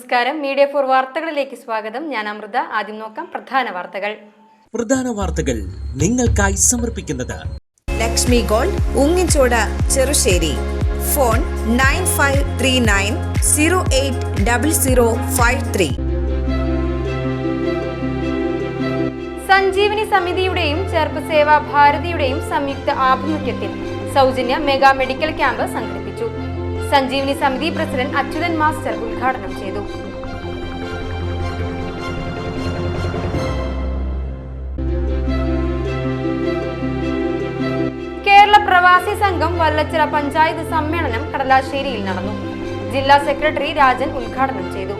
നമസ്കാരം. മീഡിയ 4 വാർത്തകളിലേക്ക് സ്വാഗതം. ഞാൻ അമൃത. ആദ്യം നോക്കാം പ്രധാന വാർത്തകൾ നിങ്ങൾക്കായി സമർപ്പിക്കുന്നത് ലക്ഷ്മി ഗോൾഡ്, ഉങ്ങിച്ചോട്, ചെറുശ്ശേരി. ഫോൺ 9539080053. സഞ്ജീവനി സമിതിയുടെയും ചേർപ്പ് സേവാ ഭാരതിയുടെയും സംയുക്ത ആഭിമുഖ്യത്തിൽ സൗജന്യ മെഗാ മെഡിക്കൽ ക്യാമ്പ് സംഘടിപ്പിച്ചു. സഞ്ജീവനി സമിതി പ്രസിഡന്റ് അച്യുതൻ മാസ്റ്റർ ഉദ്ഘാടനം ചെയ്തു. കേരള പ്രവാസി സംഘം വല്ലച്ചിറ പഞ്ചായത്ത് സമ്മേളനം കടലാശ്ശേരിയിൽ നടന്നു. ജില്ലാ സെക്രട്ടറി രാജൻ ഉദ്ഘാടനം ചെയ്തു.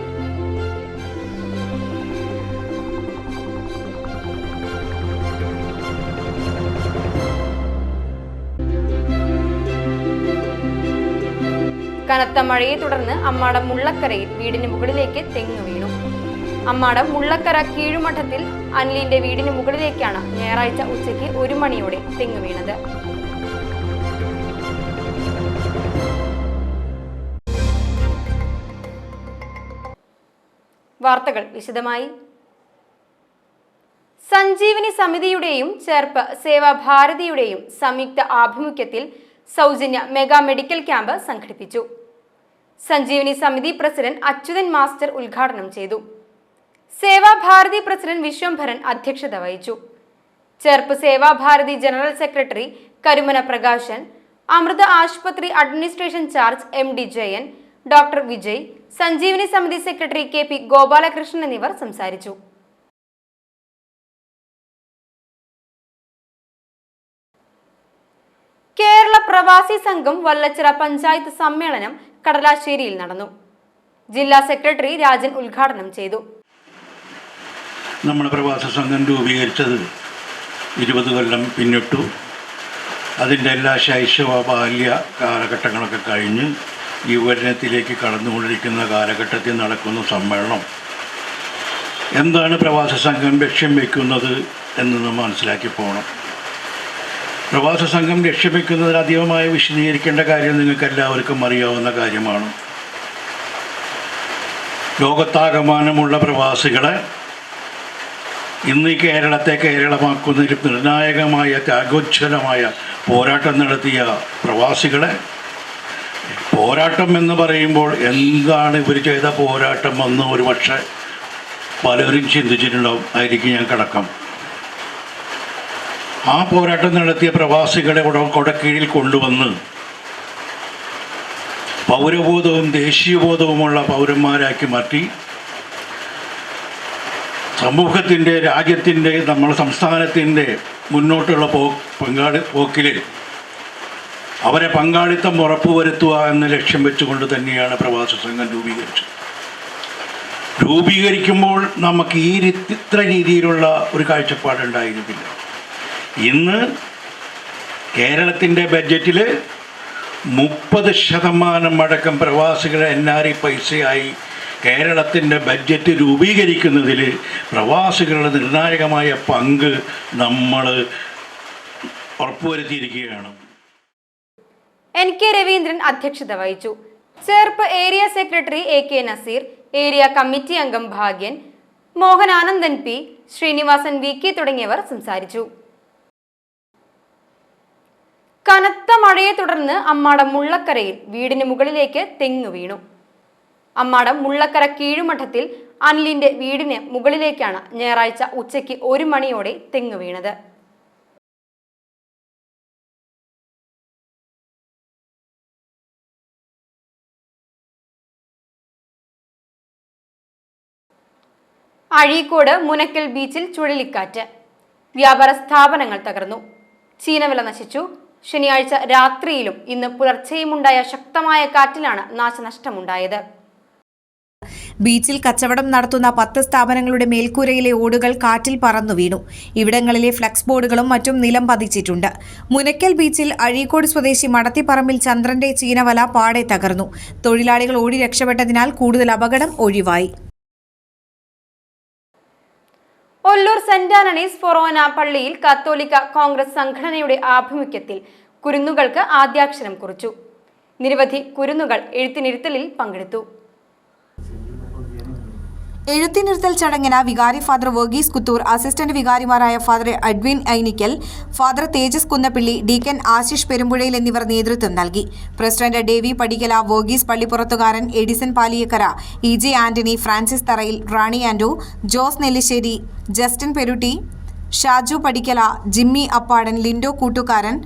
കനത്ത മഴയെ തുടർന്ന് അമ്മാടം മുള്ളക്കരയിൽ വീടിന് മുകളിലേക്ക് തെങ്ങ് വീണു. അമ്മാടം മുള്ളക്കര കീഴുമഠത്തിൽ അനിലിന്റെ വീടിന് മുകളിലേക്കാണ് ഞായറാഴ്ച ഉച്ചയ്ക്ക് 1 മണിയോടെ തെങ്ങ് വീണത്. വാർത്തകൾ വിശദമായി. സഞ്ജീവനി സമിതിയുടെയും ചേർപ്പ് സേവാ ഭാരതിയുടെയും സംയുക്ത ആഭിമുഖ്യത്തിൽ സൗജന്യ മെഗാ മെഡിക്കൽ ക്യാമ്പ് സംഘടിപ്പിച്ചു. സഞ്ജീവനി സമിതി പ്രസിഡന്റ് അച്യുതൻ മാസ്റ്റർ ഉദ്ഘാടനം ചെയ്തു. സേവാഭാരതി പ്രസിഡന്റ് വിശ്വംഭരൻ അധ്യക്ഷത വഹിച്ചു. ചേർപ്പ് സേവാഭാരതി ജനറൽ സെക്രട്ടറി കരുമന പ്രകാശൻ, അമൃത ആശുപത്രി administration charge MD Jayan, doctor Vijay, Sanjeevani സമിതി സെക്രട്ടറി KP ഗോപാലകൃഷ്ണൻ എന്നിവർ സംസാരിച്ചു. കേരള പ്രവാസി സംഘം വല്ലച്ചിറ പഞ്ചായത്ത് സമ്മേളനം കടലാശ്ശേരിയിൽ നടന്നു. ജില്ലാ സെക്രട്ടറി രാജൻ ഉദ്ഘാടനം ചെയ്തു. നമ്മുടെ പ്രവാസി സംഘം രൂപീകരിച്ചത് 20 കൊല്ലം പിന്നിട്ടു. അതിൻ്റെ എല്ലാ ശൈശവ ബാല്യ കാലഘട്ടങ്ങളൊക്കെ കഴിഞ്ഞ് യുവജനത്തിലേക്ക് കടന്നുകൊണ്ടിരിക്കുന്ന കാലഘട്ടത്തിൽ നടക്കുന്ന സമ്മേളനം എന്താണ് പ്രവാസി സംഘം ലക്ഷ്യം വയ്ക്കുന്നത് എന്ന് നാം മനസ്സിലാക്കി പോകണം. പ്രവാസ സംഘം ലക്ഷ്യം വയ്ക്കുന്നതിൽ അധികമായി വിശദീകരിക്കേണ്ട കാര്യം നിങ്ങൾക്ക് എല്ലാവർക്കും അറിയാവുന്ന കാര്യമാണ്. ലോകത്താകമാനമുള്ള പ്രവാസികളെ ഇന്ന് ഈ കേരളത്തെ കേരളമാക്കുന്നതിൽ നിർണായകമായ ത്യാഗോജ്വലമായ പോരാട്ടം നടത്തിയ പ്രവാസികളെ, പോരാട്ടം എന്ന് പറയുമ്പോൾ എന്താണ് ഇവർ ചെയ്ത പോരാട്ടം എന്ന് ഒരുപക്ഷെ പലരും ചിന്തിച്ചിട്ടുണ്ടാവും. ആയിരിക്കും ഞാൻ കടക്കം. ആ പോരാട്ടം നടത്തിയ പ്രവാസികളെ കൊടക്കീഴിൽ കൊണ്ടുവന്ന് പൗരബോധവും ദേശീയബോധവുമുള്ള പൗരന്മാരാക്കി മാറ്റി സമൂഹത്തിൻ്റെ, രാജ്യത്തിൻ്റെ, നമ്മുടെ സംസ്ഥാനത്തിൻ്റെ മുന്നോട്ടുള്ള പോക്കിൽ അവരെ പങ്കാളിത്തം ഉറപ്പുവരുത്തുക എന്ന ലക്ഷ്യം വെച്ചുകൊണ്ട് തന്നെയാണ് പ്രവാസി സംഘം രൂപീകരിക്കുമ്പോൾ നമുക്ക് ഇത്ര രീതിയിലുള്ള ഒരു കാഴ്ചപ്പാടുണ്ടായിരുന്നില്ല. ഇന്ന് കേരളത്തിൻ്റെ ബഡ്ജറ്റിൽ 30% അടക്കം പ്രവാസികളെ NRI പൈസയായി കേരളത്തിൻ്റെ ബഡ്ജറ്റ് രൂപീകരിക്കുന്നതിൽ പ്രവാസികളുടെ നിർണായകമായ പങ്ക് നമ്മൾ ഉറപ്പുവരുത്തിയിരിക്കുകയാണ്. NK രവീന്ദ്രൻ അധ്യക്ഷത വഹിച്ചു. Cherpu area secretary AK Naseer, area committee അംഗം ഭാഗ്യൻ, മോഹനാനന്ദൻ P, ശ്രീനിവാസൻ VK തുടങ്ങിയവർ സംസാരിച്ചു. കനത്ത മഴയെ തുടർന്ന് അമ്മാടം മുള്ളക്കരയിൽ വീടിന് മുകളിലേക്ക് തെങ്ങ് വീണു. അമ്മാടം മുള്ളക്കര കീഴുമഠത്തിൽ അനിലിന്റെ വീടിന് മുകളിലേക്കാണ് ഞായറാഴ്ച ഉച്ചയ്ക്ക് 1 മണിയോടെ തെങ്ങ് വീണത്. അഴീക്കോട് മുനക്കൽ ബീച്ചിൽ ചുഴലിക്കാറ്റ്. വ്യാപാര സ്ഥാപനങ്ങൾ തകർന്നു. ചീനവില നശിച്ചു. ശനിയാഴ്ച രാത്രിയിലും ഇന്ന് പുലർച്ചെയുമുണ്ടായ ശക്തമായ കാറ്റിലാണ് നാശനഷ്ടമുണ്ടായത്. ബീച്ചിൽ കച്ചവടം നടത്തുന്ന 10 സ്ഥാപനങ്ങളുടെ മേൽക്കൂരയിലെ ഓടുകൾ കാറ്റിൽ പറന്നു വീണു. ഇവിടങ്ങളിലെ ഫ്ലക്സ് ബോർഡുകളും മറ്റും നിലം പതിച്ചിട്ടുണ്ട്. മുനക്കൽ ബീച്ചിൽ അഴീക്കോട് സ്വദേശി മടത്തിപ്പറമ്പിൽ ചന്ദ്രന്റെ ചീനവല പാടെ തകർന്നു. തൊഴിലാളികൾ ഓടി രക്ഷപ്പെട്ടതിനാൽ കൂടുതൽ അപകടം ഒഴിവായി. ഒല്ലൂർ സെന്റ് ആന്റണീസ് ഫൊറോന പള്ളിയിൽ കത്തോലിക്ക കോൺഗ്രസ് സംഘടനയുടെ ആഭിമുഖ്യത്തിൽ കുരുന്നുകൾക്ക് ആദ്യാക്ഷരം കുറിച്ചു. നിരവധി കുരുന്നുകൾ എഴുത്തിനിരുത്തലിൽ പങ്കെടുത്തു. എഴുത്തിനിരുത്തൽ ചടങ്ങിന് വികാരി ഫാദർ വർഗീസ് കുത്തൂർ, അസിസ്റ്റന്റ് വികാരിമാരായ father Adwin Ainikkal, father Tejas Kunnappilly, deacon Ashish Perumpuzhayil എന്നിവർ നേതൃത്വം നൽകി. പ്രസിഡന്റ് ഡേവി പടിക്കല, വർഗീസ് പള്ളിപ്പുറത്തുകാരൻ, എഡിസൺ പാലിയക്കര, EJ ആന്റണി, ഫ്രാൻസിസ് തറയിൽ, റാണി ആൻഡു, ജോസ് നെല്ലിശ്ശേരി, ജസ്റ്റിൻ പെരുട്ടി, ഷാജു പടിക്കല, ജിമ്മി അപ്പാടൻ, ലിൻഡോ കൂട്ടുകാരൻ,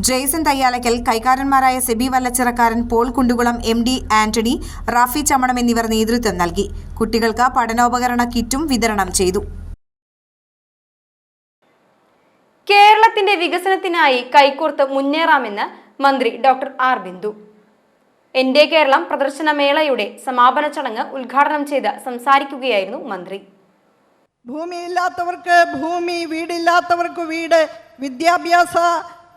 ജെയ്സൺ തയ്യാലക്കൽ, കൈക്കാരന്മാരായ സെബി വല്ലച്ചിറക്കാരൻ, പോൾ കുണ്ടുകുളം, MD ആന്റണി, റാഫി ചമ്മണം എന്നിവർ നേതൃത്വം നൽകി. കുട്ടികൾക്ക് പഠനോപകരണ കിറ്റും വിതരണം ചെയ്തു. കേരളത്തിന്റെ വികസനത്തിനായി കൈകോർത്ത് മുന്നേറാമെന്ന് മന്ത്രി ഡോക്ടർ ആർ ബിന്ദു. എന്റെ കേരളം പ്രദർശനമേളയുടെ സമാപന ചടങ്ങ് ഉദ്ഘാടനം ചെയ്ത് സംസാരിക്കുകയായിരുന്നു മന്ത്രി. ഭൂമിയില്ലാത്തവർക്ക് ഭൂമി, വീടില്ലാത്തവർക്ക് വീട്, വിദ്യാഭ്യാസ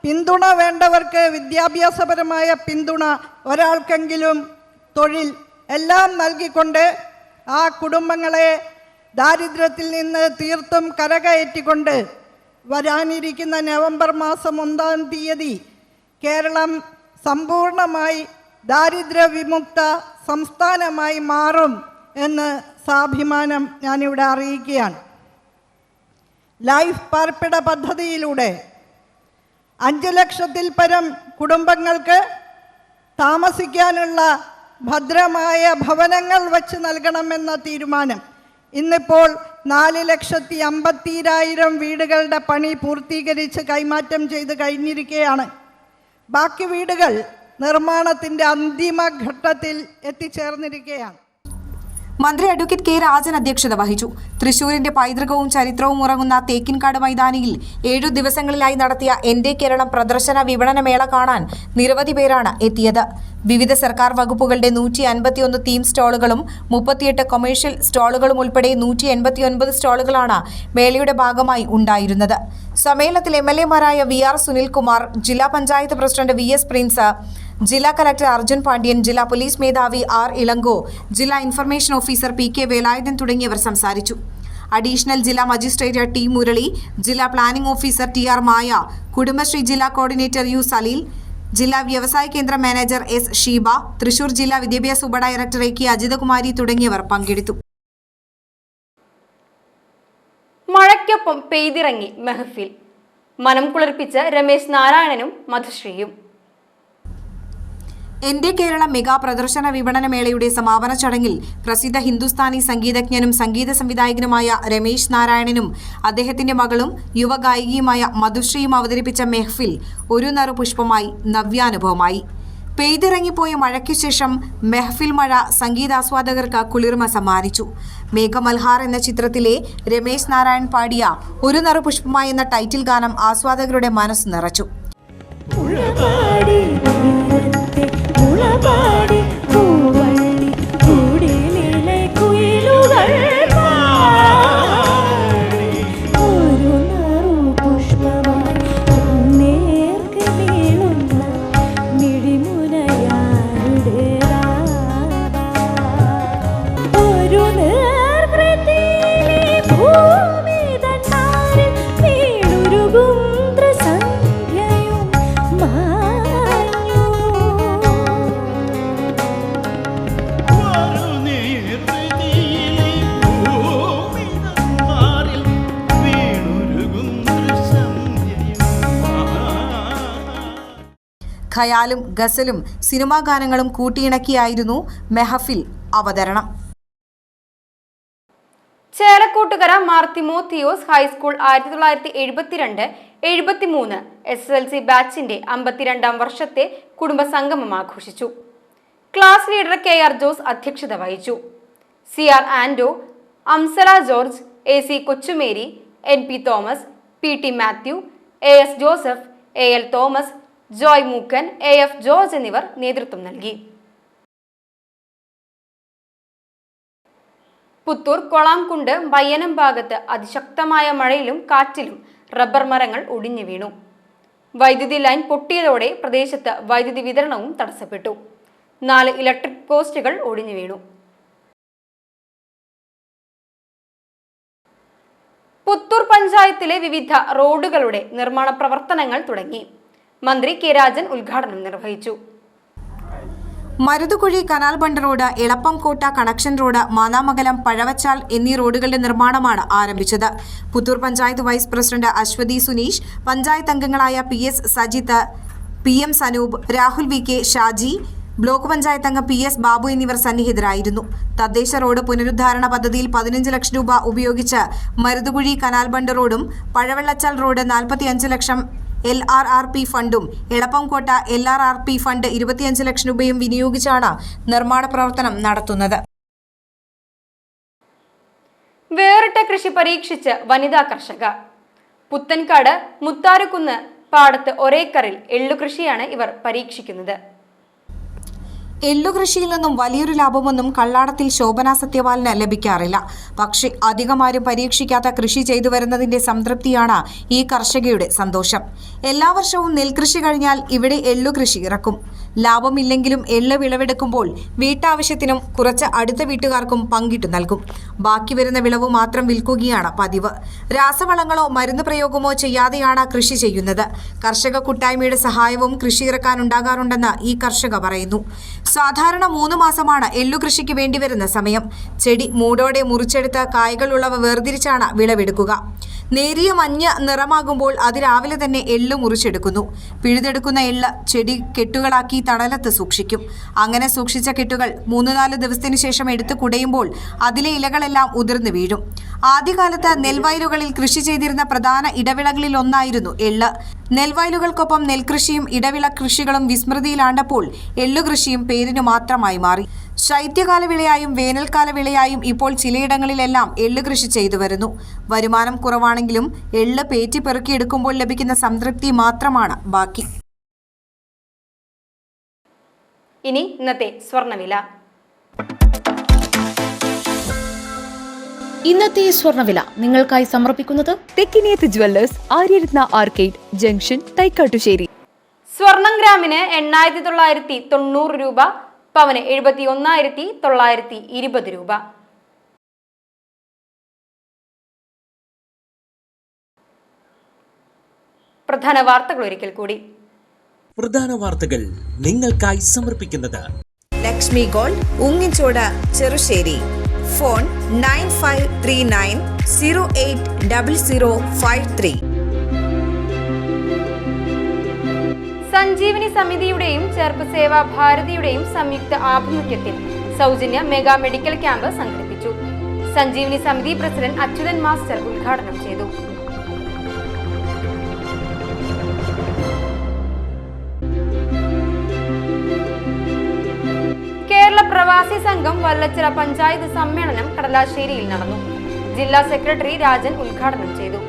പിന്തുണ വേണ്ടവർക്ക് വിദ്യാഭ്യാസപരമായ പിന്തുണ, ഒരാൾക്കെങ്കിലും തൊഴിൽ എല്ലാം നൽകിക്കൊണ്ട് ആ കുടുംബങ്ങളെ ദാരിദ്ര്യത്തിൽ നിന്ന് തീർത്തും കരകയറ്റിക്കൊണ്ട് വരാനിരിക്കുന്ന നവംബർ മാസം 1-ാം തീയതി കേരളം സമ്പൂർണമായി ദാരിദ്ര്യ വിമുക്ത സംസ്ഥാനമായി മാറും എന്ന് സാഭിമാനം ഞാനിവിടെ അറിയിക്കുകയാണ്. ലൈഫ് പാർപ്പിട പദ്ധതിയിലൂടെ 5 ലക്ഷത്തിൽ പരം കുടുംബങ്ങൾക്ക് താമസിക്കാനുള്ള ഭദ്രമായ ഭവനങ്ങൾ വച്ച് നൽകണമെന്ന തീരുമാനം. ഇന്നിപ്പോൾ 4,50,000 വീടുകളുടെ പണി പൂർത്തീകരിച്ച് കൈമാറ്റം ചെയ്ത് കഴിഞ്ഞിരിക്കുകയാണ്. ബാക്കി വീടുകൾ നിർമ്മാണത്തിൻ്റെ അന്തിമ ഘട്ടത്തിൽ എത്തിച്ചേർന്നിരിക്കുകയാണ്. മന്ത്രി അഡ്വക്കേറ്റ് കെ രാജൻ അധ്യക്ഷത വഹിച്ചു. തൃശൂരിന്റെ പൈതൃകവും ചരിത്രവും ഉറങ്ങുന്ന തേക്കിൻകാട് മൈതാനിയിൽ 7 ദിവസങ്ങളിലായി നടത്തിയ എന്റെ കേരളം പ്രദർശന വിപണനമേള കാണാൻ നിരവധി പേരാണ് എത്തിയത്. വിവിധ സർക്കാർ വകുപ്പുകളുടെ 151 തീം സ്റ്റോളുകളും 38 കൊമേഴ്ഷ്യൽ സ്റ്റോളുകളും ഉൾപ്പെടെ 189 സ്റ്റോളുകളാണ് മേളയുടെ ഭാഗമായി ഉണ്ടായിരുന്നത്. സമ്മേളനത്തിൽ MLA-മാരായ VR സുനിൽകുമാർ, ജില്ലാ പഞ്ചായത്ത് പ്രസിഡന്റ് VS പ്രിൻസ്, ജില്ലാ കലക്ടർ അർജുൻ പാണ്ഡ്യൻ, ജില്ലാ പോലീസ് മേധാവി R ഇളങ്കോ, ജില്ലാ ഇൻഫർമേഷൻ ഓഫീസർ PK വേലായുധൻ തുടങ്ങിയവർ സംസാരിച്ചു. അഡീഷണൽ ജില്ലാ മജിസ്ട്രേറ്റ് T മുരളി, ജില്ലാ പ്ലാനിംഗ് ഓഫീസർ TR മായ, കുടുംബശ്രീ ജില്ലാ കോർഡിനേറ്റർ U സലീൽ, ജില്ലാ വ്യവസായ കേന്ദ്ര മാനേജർ S ഷീബ, തൃശൂർ ജില്ലാ വിദ്യാഭ്യാസ ഉപഡയറക്ടർ AK അജിതകുമാരി തുടങ്ങിയവർ പങ്കെടുത്തു. മഴയ്ക്കൊപ്പം പെയ്തിറങ്ങി മെഹഫിൽ. മനം കുളിർപ്പിച്ച് രമേശ് നാരായണനും മധുശ്രീയും. എന്റെ കേരളം മെഗാ പ്രദർശന വിപണനമേളയുടെ സമാപന ചടങ്ങിൽ പ്രസിദ്ധ ഹിന്ദുസ്ഥാനി സംഗീതജ്ഞനും സംഗീത സംവിധായകനുമായ രമേശ് നാരായണനും അദ്ദേഹത്തിന്റെ മകളും യുവഗായികയുമായ മധുശ്രീയും അവതരിപ്പിച്ച മെഹ്ഫിൽ ഒരു നറുപുഷ്പമായി നവ്യാനുഭവമായി. പെയ്തിറങ്ങിപ്പോയ മഴയ്ക്കു ശേഷം മെഹ്ഫിൽ മഴ സംഗീതാസ്വാദകർക്ക് കുളിർമ സമ്മാനിച്ചു. മേഘമൽഹാർ എന്ന ചിത്രത്തിലെ രമേശ് നാരായൺ പാടിയ ഒരു നറുപുഷ്പമായി എന്ന ടൈറ്റിൽ ഗാനം ആസ്വാദകരുടെ മനസ്സ് നിറച്ചു. ഖയാലും ഗസലും സിനിമാ ഗാനങ്ങളും കൂട്ടിയിണക്കിയായിരുന്നു മെഹഫിൽ അവതരണം. ചേലക്കോട്ടുകര മാർ തിമോത്തിയോസ് ഹൈസ്കൂൾ 1972-73 SSLC ബാച്ചിന്റെ 52ാം വർഷത്തെ കുടുംബസംഗമം ആഘോഷിച്ചു. ക്ലാസ് ലീഡർ KR ജോസ് അധ്യക്ഷത വഹിച്ചു. CR Ando, Amsala George, AC Kochumary, NP Thomas, PT Mathew, AS Joseph, AL Thomas, Joy Mookkan, AF George എന്നിവർ നേതൃത്വം നൽകി. പുത്തൂർ കൊളാംകുണ്ട് വയ്യനം ഭാഗത്ത് അതിശക്തമായ മഴയിലും കാറ്റിലും റബ്ബർ മരങ്ങൾ ഒടിഞ്ഞു വീണു. വൈദ്യുതി ലൈൻ പൊട്ടിയതോടെ പ്രദേശത്ത് വൈദ്യുതി വിതരണവും തടസ്സപ്പെട്ടു. 4 ഇലക്ട്രിക് പോസ്റ്റുകൾ ഒടിഞ്ഞു വീണു. പുത്തൂർ പഞ്ചായത്തിലെ വിവിധ റോഡുകളുടെ നിർമ്മാണ പ്രവർത്തനങ്ങൾ തുടങ്ങി. മന്ത്രി കെ രാജൻ ഉദ്ഘാടനം നിർവഹിച്ചു. Maruthukuzhi canal bund road, Elappamkotta connection road, Manamangalam Pazhavachal എന്നീ റോഡുകളുടെ നിർമ്മാണമാണ് ആരംഭിച്ചത്. പുത്തൂർ പഞ്ചായത്ത് വൈസ് പ്രസിഡന്റ് അശ്വതി സുനീഷ്, പഞ്ചായത്ത് അംഗങ്ങളായ PS Sajith, PM Sanoop, Rahul VK, Shaji, block panchayat അംഗം PS ബാബു എന്നിവർ സന്നിഹിതരായിരുന്നു. തദ്ദേശ റോഡ് പുനരുദ്ധാരണ പദ്ധതിയിൽ 15 ലക്ഷം രൂപ ഉപയോഗിച്ച് മരുതുകുഴി കനാൽ ബണ്ട് റോഡും പഴവെള്ളച്ചാൽ റോഡ് 45 ലക്ഷം LRRP ഫണ്ടും എളപ്പംകോട്ട LRRP ഫണ്ട് 25 ലക്ഷം രൂപയും വിനിയോഗിച്ചാണ് നിർമ്മാണ പ്രവർത്തനം നടത്തുന്നത്. വേറിട്ട കൃഷി പരീക്ഷിച്ച് വനിതാ കർഷകർ. പുത്തൻകാട് മുത്താരുകുന്ന് പാടത്ത് ഒരേക്കറിൽ എള്ളുകൃഷിയാണ് ഇവർ പരീക്ഷിക്കുന്നത്. എള്ളുകൃഷിയിൽ നിന്നും വലിയൊരു ലാഭമൊന്നും കള്ളാടത്തിൽ ശോഭന സത്യപാലിന് ലഭിക്കാറില്ല. പക്ഷേ അധികമാരും പരീക്ഷിക്കാത്ത കൃഷി ചെയ്തു വരുന്നതിന്റെ സംതൃപ്തിയാണ് ഈ കർഷകയുടെ സന്തോഷം. എല്ലാ വർഷവും നെൽകൃഷി കഴിഞ്ഞാൽ ഇവിടെ എള്ളുകൃഷി ഇറക്കും. ലാഭമില്ലെങ്കിലും എള്ള് വിളവെടുക്കുമ്പോൾ വീട്ടാവശ്യത്തിനും കുറച്ച് അടുത്ത വീട്ടുകാർക്കും പങ്കിട്ടു നൽകും. ബാക്കി വരുന്ന വിളവ് മാത്രം വിൽക്കുകയാണ് പതിവ്. രാസവളങ്ങളോ മരുന്ന് പ്രയോഗമോ ചെയ്യാതെയാണ് കൃഷി ചെയ്യുന്നത്. കർഷക കൂട്ടായ്മയുടെ സഹായവും കൃഷി ഇറക്കാനുണ്ടാകാറുണ്ടെന്ന് ഈ കർഷക പറയുന്നു. സാധാരണ 3 മാസമാണ് എള്ളുകൃഷിക്ക് വേണ്ടിവരുന്ന സമയം. ചെടി മൂടോടെ മുറിച്ചെടുത്ത് കായ്കളുള്ളവ വേർതിരിച്ചാണ് വിളവെടുക്കുക. നേരിയ മഞ്ഞ നിറമാകുമ്പോൾ അതിരാവിലെ തന്നെ എള്ള് മുറിച്ചെടുക്കുന്നു. പിഴുതെടുക്കുന്ന എള്ള് ചെടി കെട്ടുകളാക്കി തണലത്ത് സൂക്ഷിക്കും. അങ്ങനെ സൂക്ഷിച്ച കെട്ടുകൾ 3-4 ദിവസത്തിനു ശേഷം എടുത്ത് കുടയുമ്പോൾ അതിലെ ഇലകളെല്ലാം ഉതിർന്നു വീഴും. ആദ്യകാലത്ത് നെൽവയലുകളിൽ കൃഷി ചെയ്തിരുന്ന പ്രധാന ഇടവിളകളിൽ ഒന്നായിരുന്നു എള്ള്. നെൽവയലുകൾക്കൊപ്പം നെൽകൃഷിയും ഇടവിള കൃഷികളും വിസ്മൃതിയിലാണ്ടപ്പോൾ എള്ളുകൃഷിയും പേരിനു മാത്രമായി മാറി. ശൈത്യകാല വിളയായും വേനൽക്കാല വിളയായും ഇപ്പോൾ ചിലയിടങ്ങളിലെല്ലാം എള്ള് കൃഷി ചെയ്തു വരുന്നു. വരുമാനം കുറവാണെങ്കിലും എള്ള് പേറ്റി പെറുക്കിയെടുക്കുമ്പോൾ ലഭിക്കുന്ന സംതൃപ്തി മാത്രമാണ് ബാക്കി. ഇനി ഇന്നത്തെ സ്വർണ്ണവില. ഇന്നത്തെ സ്വർണ്ണവില നിങ്ങൾക്കായി സമർപ്പിക്കുന്നത് Thekkiniyath jewellers, Aryaratna arcade junction, Thykkattussery. സ്വർണം ഗ്രാമിന് 8,990 രൂപ, പവന് 71,920 രൂപ. പ്രധാന വാർത്തകൾ ഒരിക്കൽ കൂടി. പ്രധാന വാർത്തകൾ നിങ്ങൾക്കായി സമർപ്പിക്കുന്നത് ലക്ഷ്മി ഗോൾഡ്, ഉങ്ങിച്ചോട്, ചെറുശ്ശേരി. ഫോൺ 9539080053. സഞ്ജീവനി സമിതിയുടെയും ചേർപ്പ് സേവാ ഭാരതിയുടെയും സംയുക്ത ആഭിമുഖ്യത്തിൽ സൗജന്യ മെഗാ മെഡിക്കൽ ക്യാമ്പ് സംഘടിപ്പിച്ചു. സഞ്ജീവനി സമിതി പ്രസിഡന്റ് അച്യുതൻ മാസ്റ്റർ ഉദ്ഘാടനം ചെയ്തു. കേരള പ്രവാസി സംഘം വല്ലച്ചിറ പഞ്ചായത്ത് സമ്മേളനം കടലാശ്ശേരിയിൽ നടന്നു. ജില്ലാ സെക്രട്ടറി രാജൻ ഉദ്ഘാടനം ചെയ്തു.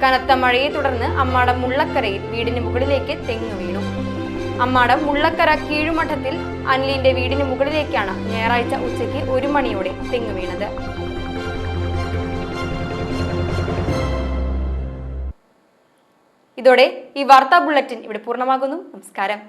കനത്ത മഴയെ തുടർന്ന് അമ്മാടം മുള്ളക്കരയിൽ വീടിന് മുകളിലേക്ക് തെങ്ങ് വീണു. അമ്മാടം മുള്ളക്കര കീഴുമഠത്തിൽ അനിലിന്റെ വീടിന് മുകളിലേക്കാണ് ഞായറാഴ്ച ഉച്ചയ്ക്ക് 1 മണിയോടെ തെങ്ങ് വീണത്. ഇതോടെ ഈ വാർത്താ ബുള്ളറ്റിൻ ഇവിടെ പൂർണ്ണമാകുന്നു. നമസ്കാരം.